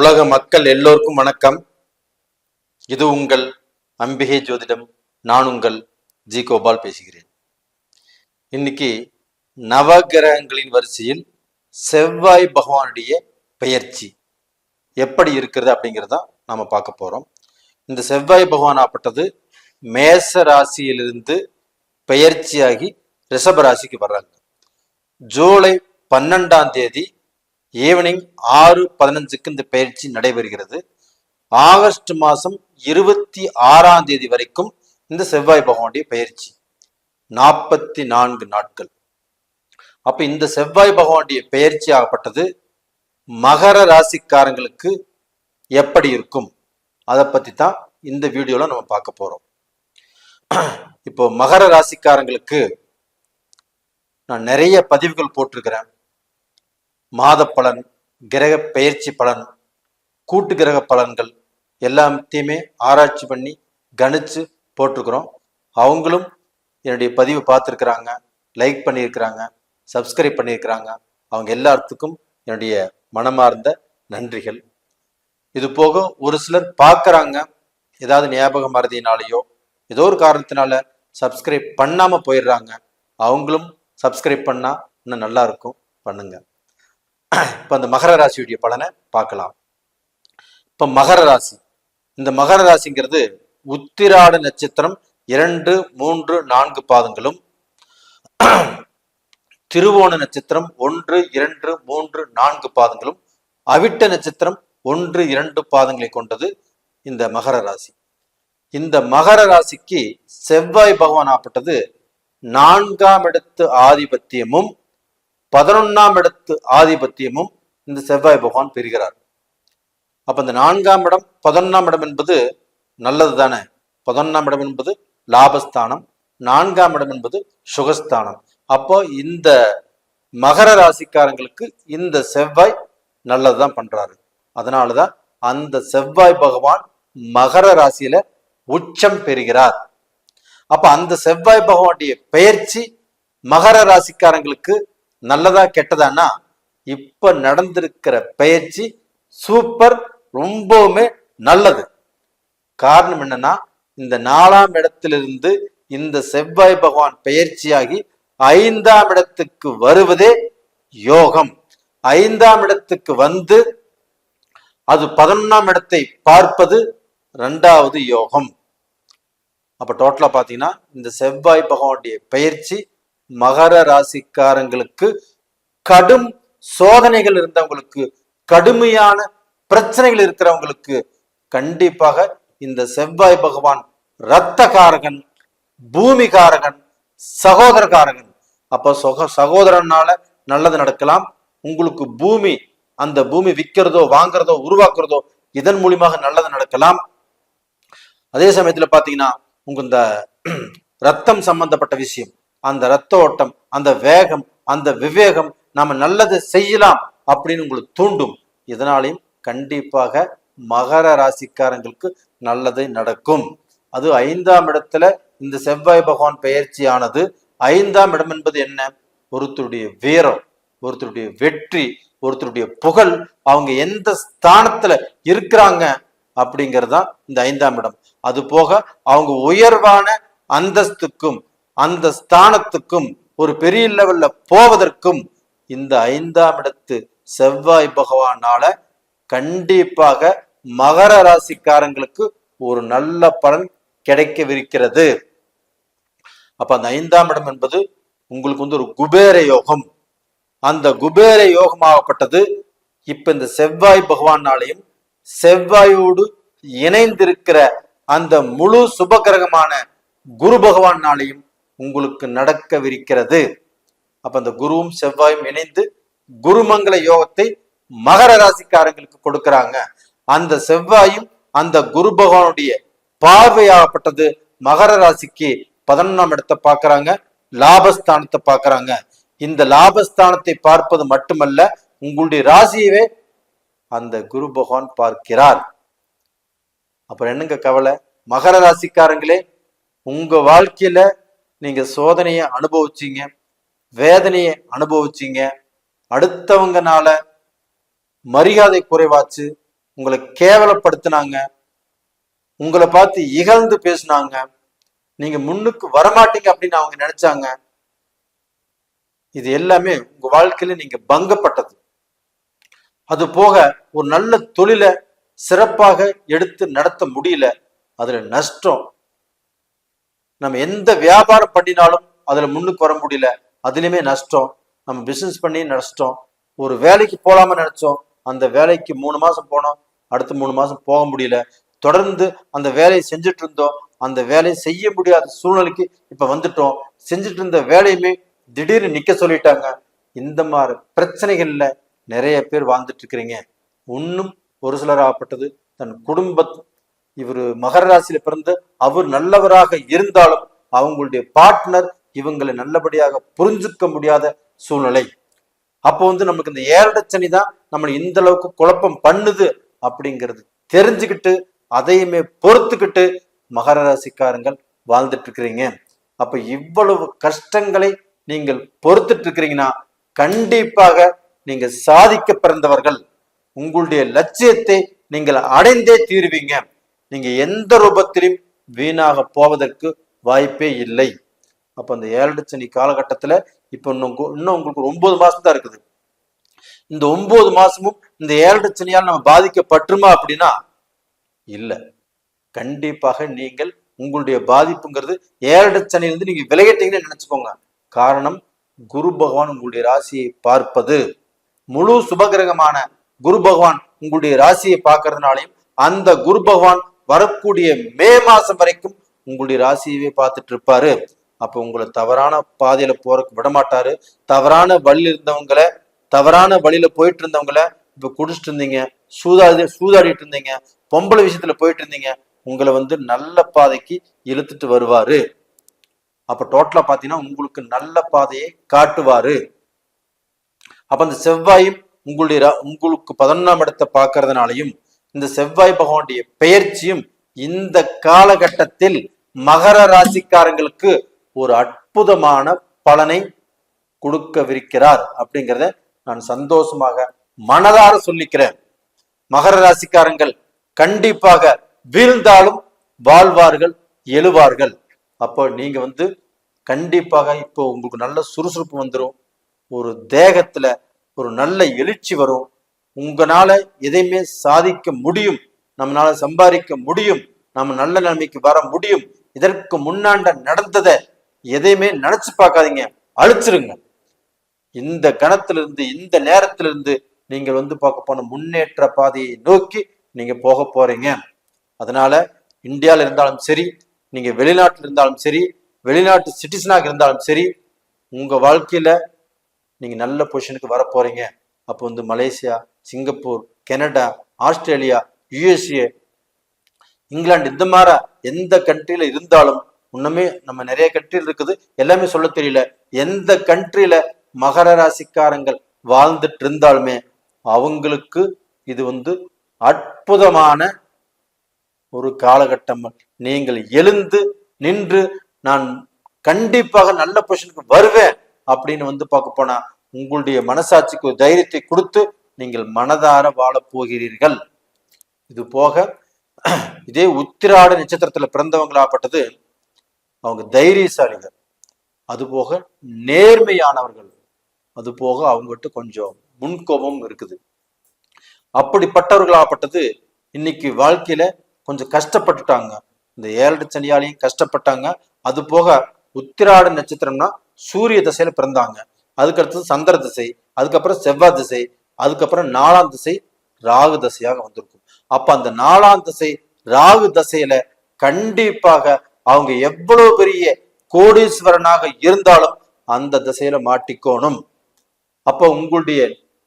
உலக மக்கள் எல்லோருக்கும் வணக்கம். இது உங்கள் அம்பிகை ஜோதிடம். நான் உங்கள் ஜி கோபால் பேசுகிறேன். இன்னைக்கு நவகிரகங்களின் வரிசையில் செவ்வாய் பகவானுடைய பெயர்ச்சி எப்படி இருக்கிறது அப்படிங்கிறத நாம பார்க்க போறோம். இந்த செவ்வாய் பகவான் ஆப்பட்டது மேச ராசியிலிருந்து பெயர்ச்சியாகி ரிஷப ராசிக்கு வர்றாங்க. ஜூலை 12ஆம் தேதி ஈவினிங் 6:15 இந்த பயிற்சி நடைபெறுகிறது. ஆகஸ்ட் மாதம் 26ஆம் தேதி வரைக்கும் இந்த செவ்வாய் பகவானுடைய பயிற்சி 44 நாட்கள். அப்ப இந்த செவ்வாய் பகவானுடைய பயிற்சி ஆகப்பட்டது மகர ராசிக்காரங்களுக்கு எப்படி இருக்கும் அதை பத்தி தான் இந்த வீடியோல நம்ம பார்க்க போறோம். இப்போ மகர ராசிக்காரங்களுக்கு நான் நிறைய பதிவுகள் போட்டிருக்கிறேன். மாத பலன், கிரக பெயர்ச்சி பலன், கூட்டு கிரக பலன்கள் எல்லாத்தையுமே ஆராய்ச்சி பண்ணி கணிச்சு போட்டிருக்கிறோம். அவங்களும் என்னுடைய பதிவு பார்த்துருக்குறாங்க, லைக் பண்ணியிருக்கிறாங்க, சப்ஸ்கிரைப் பண்ணியிருக்கிறாங்க. அவங்க எல்லாத்துக்கும் என்னுடைய மனமார்ந்த நன்றிகள். இது போக ஒரு சிலர் பார்க்குறாங்க, ஏதாவது ஞாபக மறதியினாலேயோ ஏதோ ஒரு காரணத்தினால சப்ஸ்கிரைப் பண்ணாமல் போயிடுறாங்க. அவங்களும் சப்ஸ்கிரைப் பண்ணால் இன்னும் நல்லா இருக்கும், பண்ணுங்க. இப்போ அந்த மகர ராசியுடைய பலனை பார்க்கலாம். இப்போ மகர ராசி, இந்த மகர ராசிங்கிறது உத்திராட நட்சத்திரம் 2, 3, 4 பாதங்களும், திருவோண நட்சத்திரம் 1, 2, 3, 4 பாதங்களும், அவிட்ட நட்சத்திரம் 1, 2 பாதங்களை கொண்டது இந்த மகர ராசி. இந்த மகர ராசிக்கு செவ்வாய் பகவான் ஆப்பட்டது 4ஆம் இடத்து ஆதிபத்தியமும் 11ஆம் இடத்து ஆதிபத்தியமும் இந்த செவ்வாய் பகவான் பெறுகிறார். அப்ப இந்த 4ஆம் இடம் 11ஆம் இடம் என்பது நல்லது தானே. 11ஆம் இடம் என்பது லாபஸ்தானம், 4ஆம் இடம் என்பது சுகஸ்தானம். அப்போ இந்த மகர ராசிக்காரங்களுக்கு இந்த செவ்வாய் நல்லதுதான் பண்றாரு. அதனாலதான் அந்த செவ்வாய் பகவான் மகர ராசியில உச்சம் பெறுகிறார். அப்ப அந்த செவ்வாய் பகவானுடைய பெயர்ச்சி மகர ராசிக்காரங்களுக்கு நல்லதா கெட்டதான்னா, இப்ப நடந்திருக்கிற பயிற்சி சூப்பர், ரொம்பவுமே நல்லது. காரணம் என்னன்னா, இந்த 4ஆம் இடத்திலிருந்து இந்த செவ்வாய் பகவான் பெயர்ச்சியாகி 5ஆம் இடத்துக்கு வருவதே யோகம். 5ஆம் இடத்துக்கு வந்து அது 11ஆம் இடத்தை பார்ப்பது 2வது யோகம். அப்ப டோட்டலா பாத்தீங்கன்னா இந்த செவ்வாய் பகவானுடைய பெயர்ச்சி மகர ராசிக்காரங்களுக்கு கடும் சோதனைகள் இருந்தவங்களுக்கு, கடுமையான பிரச்சனைகள் இருக்கிறவங்களுக்கு கண்டிப்பாக இந்த செவ்வாய் பகவான் இரத்தகாரகன், பூமிகாரகன், சகோதரகாரகன். அப்ப சகோதரனால நல்லது நடக்கலாம். உங்களுக்கு பூமி, அந்த பூமி விற்கிறதோ வாங்குறதோ உருவாக்குறதோ இதன் மூலியமாக நல்லது நடக்கலாம். அதே சமயத்துல பாத்தீங்கன்னா உங்க இந்த ரத்தம் சம்பந்தப்பட்ட விஷயம், அந்த ரத்த ஓட்டம், அந்த வேகம், அந்த விவேகம், நாம நல்லது செய்யலாம் அப்படின்னு உங்களுக்கு தூண்டும். இதனாலையும் கண்டிப்பாக மகர ராசிக்காரங்களுக்கு நல்லது நடக்கும். அது 5ஆம் இடத்துல இந்த செவ்வாய் பகவான் பெயர்ச்சியானது. 5ஆம் இடம் என்பது என்ன? ஒருத்தருடைய வீரம், ஒருத்தருடைய வெற்றி, ஒருத்தருடைய புகழ், அவங்க எந்த ஸ்தானத்துல இருக்கிறாங்க அப்படிங்கறதுதான் இந்த 5ஆம் இடம். அது போக அவங்க உயர்வான அந்தஸ்துக்கும் அந்த ஸ்தானத்துக்கும் ஒரு பெரிய லெவல்ல போவதற்கும் இந்த 5ஆம் இடத்து செவ்வாய் பகவானால கண்டிப்பாக மகர ராசிக்காரங்களுக்கு ஒரு நல்ல பலன் கிடைக்கவிருக்கிறது. அப்ப அந்த 5ஆம் இடம் என்பது உங்களுக்கு ஒரு குபேர யோகம். அந்த குபேர யோகமாகப்பட்டது இப்ப இந்த செவ்வாய் பகவானாலையும் செவ்வாயோடு இணைந்திருக்கிற அந்த முழு சுபகிரகமான குரு பகவானாலையும் உங்களுக்கு நடக்கவிருக்கிறது. அப்ப அந்த குருவும் செவ்வாயும் இணைந்து குருமங்கள யோகத்தை மகர ராசிக்காரங்களுக்கு கொடுக்கிறாங்க. அந்த செவ்வாயும் அந்த குரு பகவானுடைய பார்வையாகப்பட்டது மகர ராசிக்கு 11ஆம் இடத்தை பார்க்கறாங்க, லாபஸ்தானத்தை பார்க்கறாங்க. இந்த லாபஸ்தானத்தை பார்ப்பது மட்டுமல்ல, உங்களுடைய ராசியவே அந்த குரு பகவான் பார்க்கிறார். அப்புறம் என்னங்க கவலை? மகர ராசிக்காரங்களே, உங்க வாழ்க்கையில நீங்க சோதனையை அனுபவிச்சீங்க, வேதனையை அனுபவிச்சீங்க, அடுத்தவங்கனால மரியாதை குறைவாச்சு, உங்களை கேவலப்படுத்தினாங்க, உங்களை பார்த்து இகழ்ந்து பேசினாங்க, நீங்க முன்னுக்கு வரமாட்டீங்க அப்படின்னு அவங்க நினைச்சாங்க. இது எல்லாமே உங்க வாழ்க்கையில நீங்க பங்கப்பட்டது. அது போக ஒரு நல்ல தொழிலை சிறப்பாக எடுத்து நடத்த முடியல, அதுல நஷ்டம். நம்ம எந்த வியாபாரம் பண்ணினாலும் அதுல முன்னுக்கு வர முடியல, அதுலயுமே நஷ்டம். நம்ம பிசினஸ் பண்ணி நஷ்டம். ஒரு வேலைக்கு போலாம நினைச்சோம், அந்த வேலைக்கு 3 மாசம் போனோம், அடுத்த 3 மாசம் போக முடியல. தொடர்ந்து அந்த வேலையை செஞ்சுட்டு இருந்தோம், அந்த வேலையை செய்ய முடியாத சூழ்நிலைக்கு இப்ப வந்துட்டோம். செஞ்சுட்டு இருந்த வேலையுமே திடீர்னு நிக்க சொல்லிட்டாங்க. இந்த மாதிரி பிரச்சனைகள்ல நிறைய பேர் வாழ்ந்துட்டு இருக்கிறீங்க. இன்னும் ஒரு சிலர் ஆகப்பட்டது தன் குடும்ப, இவர் மகர ராசியில பிறந்து அவர் நல்லவராக இருந்தாலும் அவங்களுடைய பார்ட்னர் இவங்களை நல்லபடியாக புரிஞ்சுக்க முடியாத சூழ்நிலை. அப்போ நமக்கு இந்த 7 சனி தான் நம்மளை இந்த அளவுக்கு குழப்பம் பண்ணுது அப்படிங்கிறது தெரிஞ்சுக்கிட்டு அதையுமே பொறுத்துக்கிட்டு மகர ராசிக்காரங்கள் வாழ்ந்துட்டு இருக்கிறீங்க. அப்ப இவ்வளவு கஷ்டங்களை நீங்கள் பொறுத்துட்டு இருக்கிறீங்கன்னா கண்டிப்பாக நீங்க சாதிக்க பிறந்தவர்கள். உங்களுடைய லட்சியத்தை நீங்கள் அடைந்தே தீருவீங்க. நீங்க எந்த ரூபத்திலும் வீணாக போவதற்கு வாய்ப்பே இல்லை. அப்ப அந்த 7 சனி காலகட்டத்துல இப்ப இன்னும் உங்களுக்கு 9 மாசம் தான் இருக்குது. இந்த 9 மாசமும் இந்த 7 சனியால் நம்ம பாதிக்கப்பட்டுருமா அப்படின்னா இல்ல. கண்டிப்பாக நீங்கள் உங்களுடைய பாதிப்புங்கிறது 7 சனியிலிருந்து நீங்க விலகிட்டீங்கன்னு நினைச்சுக்கோங்க. காரணம், குரு பகவான் உங்களுடைய ராசியை பார்ப்பது, முழு சுபகிரகமான குரு பகவான் உங்களுடைய ராசியை பார்க்கறதுனாலையும் அந்த குரு பகவான் வரக்கூடிய மே மாசம் வரைக்கும் உங்களுடைய ராசியவே பார்த்துட்டு இருப்பாரு. அப்ப உங்களை தவறான பாதையில போறதுக்கு விட மாட்டாரு. தவறான வழியில இருந்தவங்களை, தவறான வழியில போயிட்டு இருந்தவங்களை, இப்ப குடிச்சிட்டு இருந்தீங்க, சூதாடிட்டு இருந்தீங்க, பொம்பளை விஷயத்துல போயிட்டு இருந்தீங்க, உங்களை நல்ல பாதைக்கு இழுத்துட்டு வருவாரு. அப்ப டோட்டலா பாத்தீங்கன்னா உங்களுக்கு நல்ல பாதையை காட்டுவாரு. அப்ப அந்த செவ்வாயும் உங்களுக்கு 11ஆம் இடத்தை பார்க்கறதுனாலையும் இந்த செவ்வாய் பகவானுடைய பெயர்ச்சியும் இந்த காலகட்டத்தில் மகர ராசிக்காரங்களுக்கு ஒரு அற்புதமான பலனை கொடுக்கவிருக்கிறார் அப்படிங்கிறத நான் சந்தோஷமாக மனதார சொல்லிக்கிறேன். மகர ராசிக்காரங்கள் கண்டிப்பாக வீழ்ந்தாலும் வாழ்வார்கள், எழுவார்கள். அப்போ நீங்க கண்டிப்பாக இப்போ உங்களுக்கு நல்ல சுறுசுறுப்பு வந்துடும், ஒரு தேகத்துல ஒரு நல்ல எழுச்சி வரும். உங்களால எதையுமே சாதிக்க முடியும், நம்மளால சம்பாதிக்க முடியும், நம்ம நல்ல நிலைமைக்கு வர முடியும். இதற்கு முன்னாண்ட நடந்ததை எதையுமே நினைச்சு பார்க்காதீங்க, அழிச்சிருங்க. இந்த கணத்திலிருந்து இந்த நேரத்திலிருந்து நீங்கள் பார்க்க போன முன்னேற்ற பாதையை நோக்கி நீங்க போக போறீங்க. அதனால இந்தியாவில் இருந்தாலும் சரி, நீங்க வெளிநாட்டில் இருந்தாலும் சரி, வெளிநாட்டு சிட்டிசனாக இருந்தாலும் சரி, உங்க வாழ்க்கையில நீங்க நல்ல பொசிஷனுக்கு வர போறீங்க. அப்போ Malaysia, Singapore, Canada, Australia, USA, England, இந்த மாதிரி எந்த கண்ட்ரியில இருந்தாலும், இன்னுமே நம்ம நிறைய கண்ட்ரியில் இருக்குது, எல்லாமே சொல்ல தெரியல, எந்த கண்ட்ரியில மகர ராசிக்காரங்கள் வாழ்ந்துட்டு இருந்தாலுமே அவங்களுக்கு இது அற்புதமான ஒரு காலகட்டம். நீங்கள் எழுந்து நின்று நான் கண்டிப்பாக நல்ல பொசிஷனுக்கு வருவேன் அப்படின்னு பார்க்க போனா உங்களுடைய மனசாட்சிக்கு ஒரு தைரியத்தை கொடுத்து நீங்கள் மனதார வாழ போகிறீர்கள். இது போக இதே உத்திராட நட்சத்திரத்துல பிறந்தவங்களாப்பட்டது அவங்க தைரியசாலிகள், அது போக நேர்மையானவர்கள், அது போக அவங்ககிட்ட கொஞ்சம் முன்கோபம் இருக்குது. அப்படிப்பட்டவர்களாப்பட்டது இன்னைக்கு வாழ்க்கையில கொஞ்சம் கஷ்டப்பட்டுட்டாங்க. இந்த 7 சனியாலையும் கஷ்டப்பட்டாங்க. அது போக உத்திராட நட்சத்திரம்னா சூரிய திசையில பிறந்தாங்க, அதுக்கடுத்தது சந்திர திசை, அதுக்கப்புறம் செவ்வாய் திசை, அதுக்கப்புறம் 4ஆம் திசை ராகு தசையாக வந்திருக்கும். அப்ப அந்த 4ஆம் திசை ராகு தசையில கண்டிப்பாக அவங்க எவ்வளவு பெரிய கோடீஸ்வரனாக இருந்தாலும் அந்த திசையில மாட்டிக்கோணும். அப்ப உங்களுடைய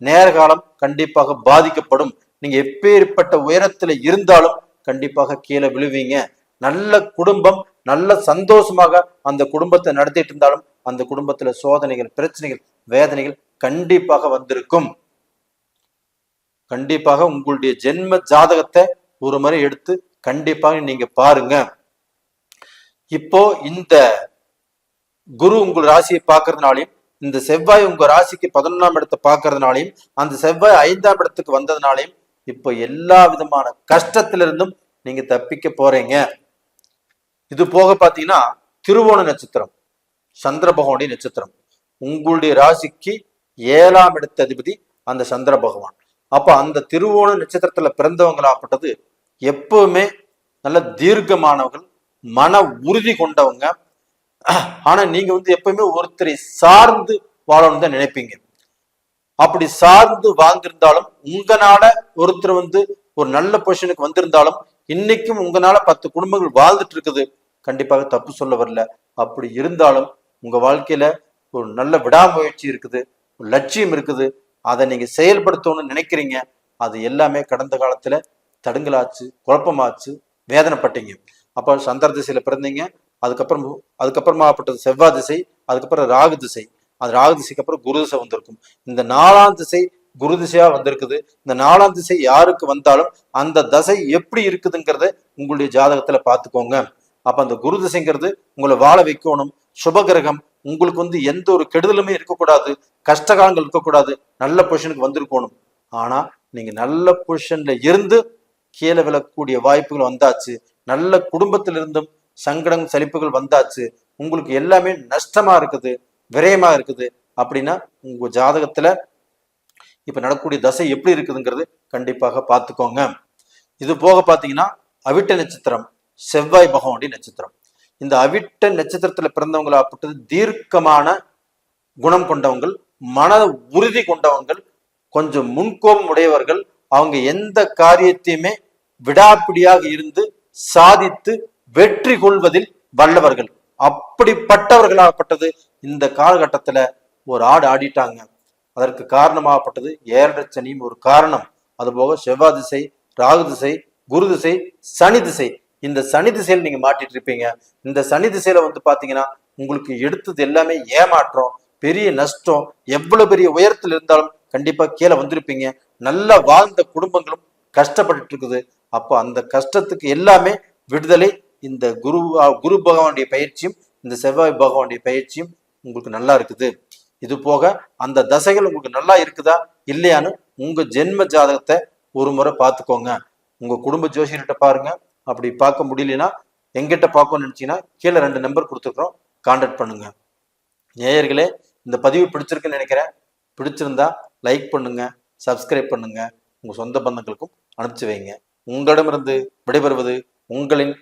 நேர்காலம் கண்டிப்பாக பாதிக்கப்படும். நீங்க எப்பேற்பட்ட உயரத்துல இருந்தாலும் கண்டிப்பாக கீழே விழுவீங்க. நல்ல குடும்பம், நல்ல சந்தோஷமாக அந்த குடும்பத்தை நடத்திட்டு இருந்தாலும் அந்த குடும்பத்துல சோதனைகள், பிரச்சனைகள், வேதனைகள் கண்டிப்பாக வந்திருக்கும். கண்டிப்பாக உங்களுடைய ஜென்ம ஜாதகத்தை ஒரு முறை எடுத்து கண்டிப்பாக நீங்க பாருங்க. இப்போ இந்த குரு உங்கள் ராசியை பார்க்கறதுனாலையும், இந்த செவ்வாய் உங்க ராசிக்கு 11ஆம் இடத்தை பார்க்கறதுனாலையும், அந்த செவ்வாய் 5ஆம் இடத்துக்கு வந்ததுனாலையும் இப்போ எல்லா விதமான கஷ்டத்திலிருந்தும் நீங்க தப்பிக்க போறீங்க. இது போக பாத்தீங்கன்னா திருவோண நட்சத்திரம் சந்திர பகவானுடைய நட்சத்திரம். உங்களுடைய ராசிக்கு 7ஆம் இடத்த அதிபதி அந்த சந்திர பகவான். அப்ப அந்த திருவோண நட்சத்திரத்துல பிறந்தவங்களாப்பட்டது எப்பவுமே நல்ல தீர்க்கமானவர்கள், மன உறுதி கொண்டவங்க. ஆனா நீங்க எப்பவுமே ஒருத்தரை சார்ந்து வாழணும் தான் நினைப்பீங்க. அப்படி சார்ந்து வாழ்ந்திருந்தாலும் உங்களால ஒருத்தர் ஒரு நல்ல பொசிஷனுக்கு வந்திருந்தாலும் இன்னைக்கும் உங்களால 10 குடும்பங்கள் வாழ்ந்துட்டு இருக்குது. கண்டிப்பாக தப்பு சொல்ல வரல. அப்படி இருந்தாலும் உங்க வாழ்க்கையில ஒரு நல்ல விடாமுயற்சி இருக்குது, ஒரு லட்சியம் இருக்குது, அதை நீங்க செயல்படுத்தணும்னு நினைக்கிறீங்க. அது எல்லாமே கடந்த காலத்துல தடுங்கலாச்சு, குழப்பமாச்சு, வேதனைப்பட்டீங்க. அப்ப சந்திர திசையில பிறந்தீங்க. அதுக்கப்புறமாப்பட்டது செவ்வாய் திசை, அதுக்கப்புறம் ராகு திசை. அது ராகு திசைக்கு அப்புறம் குரு திசை வந்திருக்கும். இந்த 4ஆம் திசை குரு திசையா வந்திருக்குது. இந்த 4ஆம் திசை யாருக்கு வந்தாலும் அந்த தசை எப்படி இருக்குதுங்கிறத உங்களுடைய ஜாதகத்துல பாத்துக்கோங்க. அப்ப அந்த குரு திசைங்கிறது உங்களை வாழ வைக்கணும். சுபகிரகம் உங்களுக்கு எந்த ஒரு கெடுதலுமே இருக்கக்கூடாது, கஷ்டகாலங்கள் இருக்கக்கூடாது, நல்ல பொசிஷனுக்கு வந்திருக்கணும். ஆனா நீங்க நல்ல பொசிஷன்ல இருந்து கீழே விழக்கூடிய வாய்ப்புகள் வந்தாச்சு. நல்ல குடும்பத்திலிருந்தும் சங்கடம் சலிப்புகள் வந்தாச்சு. உங்களுக்கு எல்லாமே நஷ்டமா இருக்குது, விரயமா இருக்குது. அப்படின்னா உங்க ஜாதகத்துல இப்ப நடக்கக்கூடிய தசை எப்படி இருக்குதுங்கிறது கண்டிப்பாக பார்த்துக்கோங்க. இது போக பாத்தீங்கன்னா அவிட்ட நட்சத்திரம் செவ்வாய் பகவானுடைய நட்சத்திரம். இந்த அவிட்ட நட்சத்திரத்துல பிறந்தவங்களாப்பட்டது தீர்க்கமான குணம் கொண்டவங்கள், மன உறுதி கொண்டவங்கள், கொஞ்சம் முன்கோபம் உடையவர்கள். அவங்க எந்த காரியத்தையுமே விடாப்பிடியாக இருந்து சாதித்து வெற்றி கொள்வதில் வல்லவர்கள். அப்படிப்பட்டவர்களாகப்பட்டது இந்த காலகட்டத்துல ஒரு ஆடு ஆடிட்டாங்க. அதற்கு காரணமாகப்பட்டது 7 சனியும் ஒரு காரணம். அதுபோக செவ்வாய் திசை, ராகு திசை, குரு திசை, சனி திசை. இந்த சனி திசையில் நீங்க மாட்டிட்டு இருப்பீங்க. இந்த சனி திசையில பாத்தீங்கன்னா உங்களுக்கு எடுத்தது எல்லாமே ஏமாற்றம், பெரிய நஷ்டம். எவ்வளவு பெரிய உயரத்தில் இருந்தாலும் கண்டிப்பா கீழே வந்திருப்பீங்க. நல்லா வாழ்ந்த குடும்பங்களும் கஷ்டப்பட்டு இருக்குது. அப்போ அந்த கஷ்டத்துக்கு எல்லாமே விடுதலை இந்த குரு பகவானுடைய பயிற்சியும் இந்த செவ்வாய் பகவானுடைய பயிற்சியும் உங்களுக்கு நல்லா இருக்குது. இது போக அந்த தசைகள் உங்களுக்கு நல்லா இருக்குதா இல்லையான்னு உங்க ஜென்ம ஜாதகத்தை ஒரு முறை பார்த்துக்கோங்க. உங்க குடும்ப ஜோசியர்கிட்ட பாருங்க. அப்படி பார்க்க முடியலன்னா எங்கிட்ட பார்க்கணும்னு நினைச்சீங்கன்னா கீழே 2 நம்பர் கொடுத்துருக்குறோம், கான்டாக்ட் பண்ணுங்க. நேயர்களே, இந்த பதிவு பிடிச்சிருக்குன்னு நினைக்கிறேன். பிடிச்சிருந்தா லைக் பண்ணுங்க, சப்ஸ்கிரைப் பண்ணுங்க, உங்க சொந்த பந்தங்களுக்கும் அனுப்பிச்சு வைங்க. உங்களிடமிருந்து விடைபெறுவது உங்களின்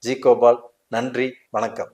ஜி கோபால். நன்றி, வணக்கம்.